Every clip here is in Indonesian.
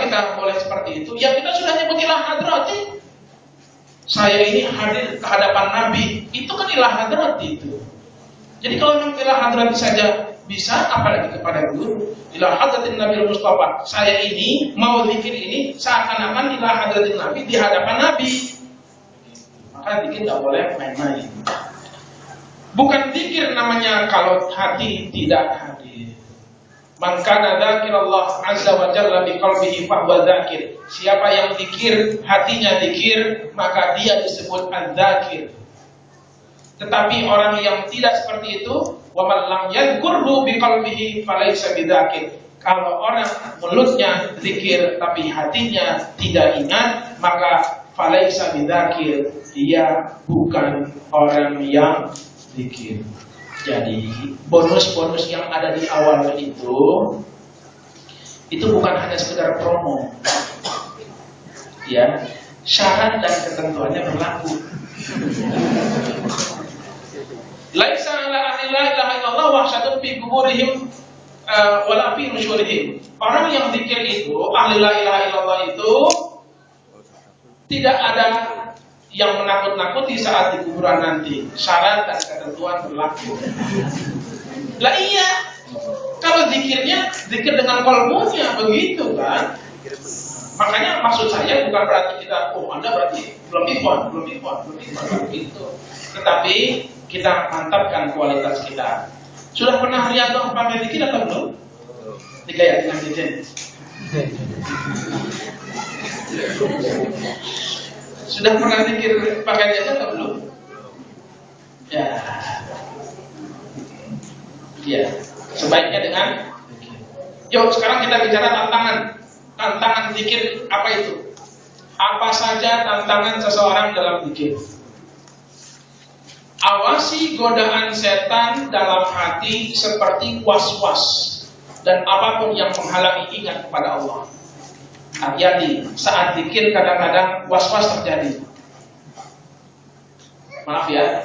kita boleh seperti itu? Ya kita sudah nyebut ilah hadrati. Saya ini hadir ke hadapan Nabi, itu kan ilah hadrati itu. Jadi kalau memang ilah hadrati saja bisa, apalagi kepada guru. Ilah hadratin Nabi Mustafa. Saya ini mau zikir ini seakan-akan ilah hadratin Nabi di hadapan Nabi. Maka zikir tidak boleh main-main. Bukan zikir namanya kalau hati tidak hadir. Man kana dzakirallah azza wa jalla biqalbihi fahuwa dzakir. Siapa yang zikir, hatinya zikir, maka dia disebut az-zakir. Tetapi orang yang tidak seperti itu, wa man lam yadhkurhu biqalbihi falaysa bidzakir. Kalau orang mulutnya zikir tapi hatinya tidak ingat, maka falaysa bidzakir. Dia bukan orang yang zikir. Jadi bonus-bonus yang ada di awal itu bukan hanya sekedar promo, ya, syarat dan ketentuannya berlaku. Laisa ala ahli la ilaha illallah wahsyatun fi quburihim wala fi nusyurihim. Orang yang zikir itu, ahli la ilaha illallah itu tidak ada yang menakut-nakuti saat di kuburan nanti. Syarat dan ketentuan berlaku. Lah iya, kalau zikirnya zikir dengan qalbunya begitu kan. Makanya maksud saya bukan berarti kita, Anda berarti belum ikhwan begitu. Tetapi kita mantapkan kualitas kita. Sudah pernah lihat dong pakai zikir atau belum? Digaya dengan jajan. Sudah pernah zikir pakai jajan atau belum? Ya. Ya, sebaiknya dengan. Yuk sekarang kita bicara tantangan zikir apa itu? Apa saja tantangan seseorang dalam zikir? Awasi godaan setan dalam hati seperti was-was dan apapun yang menghalangi ingat kepada Allah. Hati-hati, saat zikir kadang-kadang was-was terjadi. Maaf ya,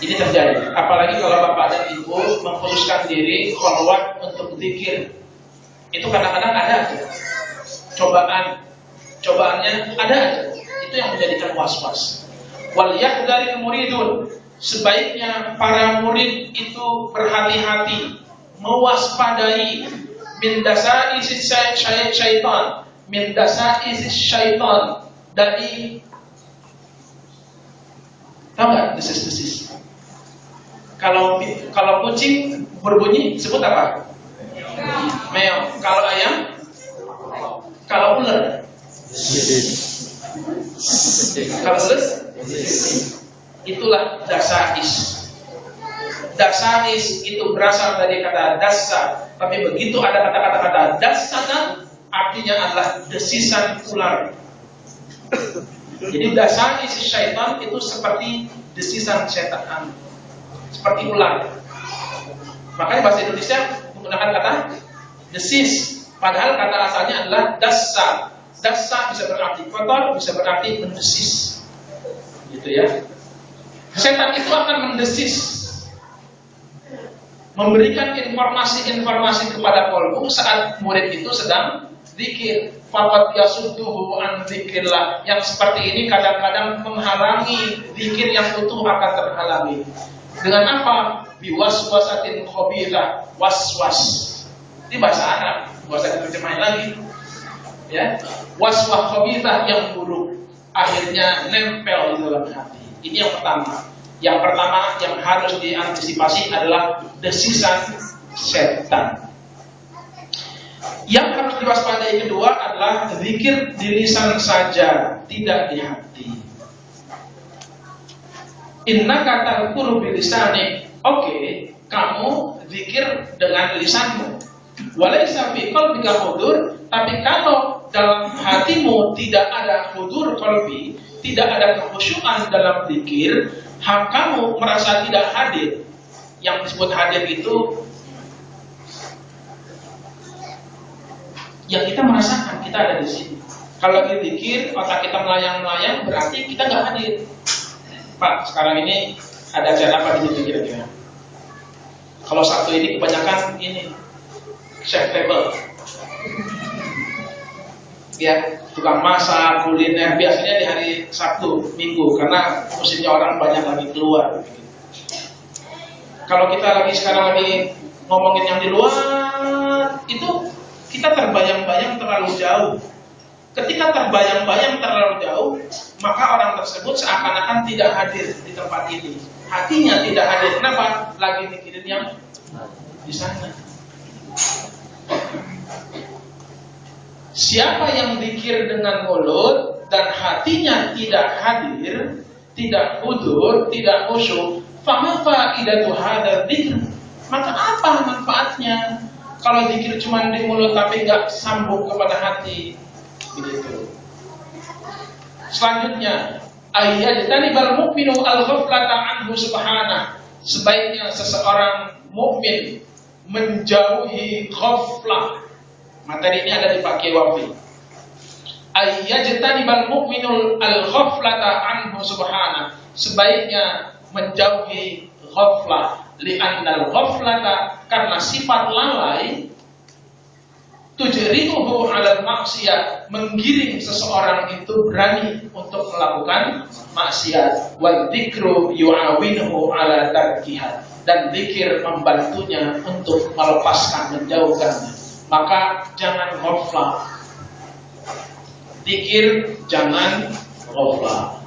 ini terjadi. Apalagi kalau bapak dan ibu memfokuskan diri khalwat untuk zikir, itu kadang-kadang ada aja cobaannya ada aja. Itu yang menjadikan was-was. Wal yahdharil muridun, sebaiknya para murid itu berhati-hati, mewaspadai min dasaisis syaitan, dari tahu nggak desis. Kalau kucing berbunyi sebut apa? Meong. Kalau ayam? Kalau ular? Kalau ular? Itulah dasais. Dasais itu berasal dari kata dasa, tapi begitu ada kata-kata dasana, artinya adalah desisan ular. Jadi dasais syaitan itu seperti desisan setan, seperti ular. Makanya bahasa Indonesia menggunakan kata desis, padahal kata asalnya adalah dasa. Dasa bisa berarti kotor, bisa berarti mendesis, gitu ya. Setan itu akan mendesis, memberikan informasi kepada kolbu saat murid itu sedang zikir. Faqad yasudduhu an dzikrillah. Yang seperti ini kadang-kadang menghalangi zikir yang utuh akan terhalangi. Dengan apa? Biwaswasatin khabithah, waswas. Ini bahasa Arab, bahasa diterjemahin lagi. Ya, waswas khabithah yang buruk akhirnya nempel di dalam hati. Ini yang pertama. Yang pertama yang harus diantisipasi adalah desisan setan. Yang harus diwaspadai kedua adalah zikir di lisan saja, tidak di hati. Innaka tadhkuru bilisanik. Oke, kamu zikir dengan lisanmu. Walaysa fi qalbika hudur, tapi kalau dalam hatimu tidak ada hudur qalbi, tidak ada kekhusyuan dalam zikir, kamu merasa tidak hadir. Yang disebut hadir itu yang kita merasakan kita ada di sini. Kalau lagi zikir, otak kita melayang-melayang, berarti kita nggak hadir. Pak, sekarang ini ada acara apa di sini kira-kira? Kalau satu ini kebanyakan ini chef table. ya, tukang masak, kuliner, biasanya di hari Sabtu, Minggu, karena musimnya orang banyak lagi keluar. Kalau kita sekarang lagi ngomongin yang di luar, itu kita terbayang-bayang terlalu jauh. Ketika terbayang-bayang terlalu jauh, maka orang tersebut seakan-akan tidak hadir di tempat ini. Hatinya tidak hadir. Kenapa? Lagi mikirin yang di sana. Siapa yang zikir dengan mulut dan hatinya tidak hadir, tidak hudur, tidak khusyuk, fama faidatu hadzal dzikr? Maka apa manfaatnya kalau zikir cuma di mulut tapi nggak sambung kepada hati? Begitu. Selanjutnya, ayyajtanibal mu'minu al-ghaflata anhu subhanahu. Sebaiknya seseorang mukmin menjauhi ghaflah. Materi ini ada di Pak Wafi. Ayyajtanibal mu'minul al-ghaflata anhu subhanahu. Sebaiknya menjauhi ghaflah. Li'annal ghaflata, karena sifat lalai, tujri'uhu 'alal maksiyat, menggiring seseorang itu berani untuk melakukan maksiat. Wal dzikru yu'awinuhu 'ala tarkiha, dan zikir membantunya untuk melepaskan, menjauhkannya. Maka jangan ghaflah. Zikir jangan ghaflah.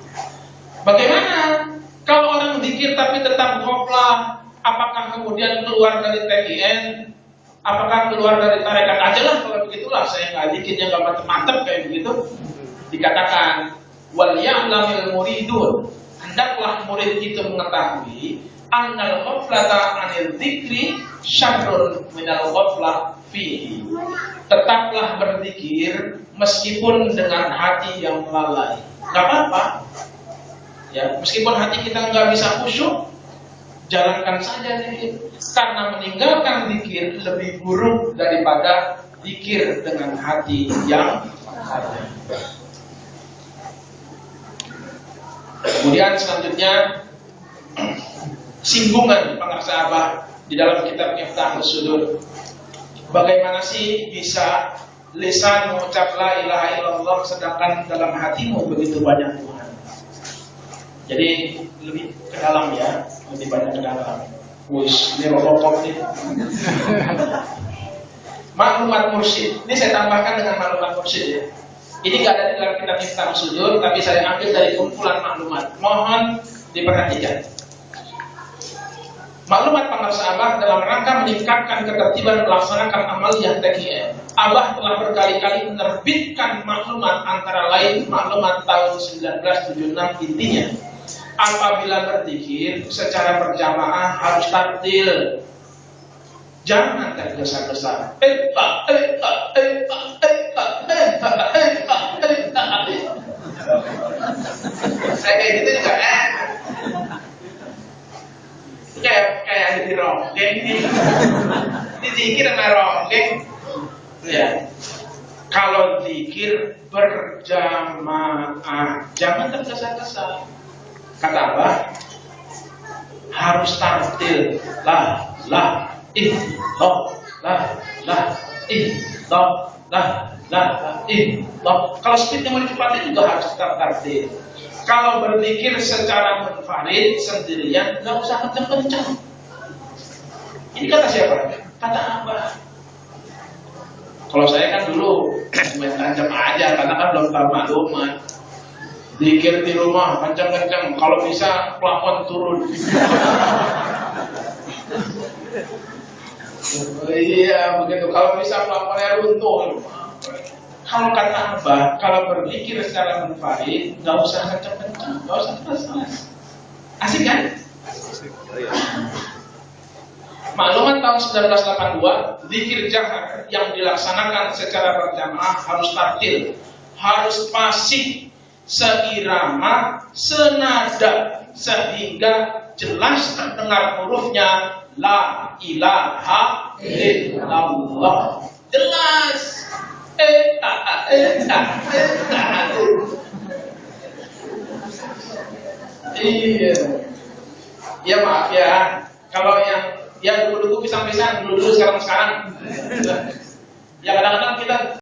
Bagaimana kalau orang zikir tapi tetap ghaflah? Apakah kemudian keluar dari TIN? Apakah keluar dari tarekat aja lah? Kalau begitulah, saya nggak zikirnya nggak mantep kayak begitu. Dikatakan wal ya'lamil muridun, hendaklah murid itu mengetahui annal ghaflata 'anil dzikri syarrun minal ghaflah fihi. Tetaplah berzikir meskipun dengan hati yang lalai. Nggak apa-apa. Ya, meskipun hati kita nggak bisa khusyuk, jalankan saja zikir. Karena meninggalkan zikir lebih buruk daripada zikir dengan hati yang ada. Kemudian selanjutnya, singgungan para sahabat di dalam kitab Miftahus Sudur. Bagaimana sih bisa lisan mengucap la ilaha illallah sedangkan dalam hatimu begitu banyak Tuhan? Jadi lebih ke dalam ya, lebih banyak ke dalam. Wush, ini rokok nih. Maklumat mursyid. Ini saya tambahkan dengan maklumat mursyid ya. Ini nggak ada di dalam kitab Miftahus Sudur, tapi saya ambil dari kumpulan maklumat. Mohon diperhatikan. Maklumat para sahabat dalam rangka meningkatkan ketertiban melaksanakan amaliyah taqiyah. Abah telah berkali-kali menerbitkan maklumat, antara lain maklumat tahun 1976. Intinya, apabila berzikir secara berjamaah harus tartil. Jangan tergesa-gesa. Saya kayak gitu juga kayak di ronggeng nih. Ini zikir sama ronggeng. Ya. Kalau zikir berjamaah, jangan tergesa-gesa. Kata apa? Harus tartil. La ih lo Kalau speednya mau dicepatin juga harus tartil. Kalau berzikir secara munfarid sendirian, nggak usah kenceng-kenceng. Ini kata siapa? Kata Abah. Kalau saya kan dulu main tancap aja, karena kan belum tahu maklumat. Zikir di rumah kenceng-kenceng, kalau bisa plafon turun. Iya begitu. Kalau bisa plafonnya runtuh. Kalau kata Abah, kalau berzikir secara munfarid, nggak usah kenceng-kenceng, nggak usah keras-keras. Asik kan? Maklumat tahun 1982, zikir jahar yang dilaksanakan secara berjamaah harus tartil, harus fasih, seirama, senada, sehingga jelas terdengar hurufnya la ilaha illallah. Jelas. Iya. Ya maaf ya. Kalau yang dulu pisang-pisang, dulu sekarang. Ya kadang-kadang kita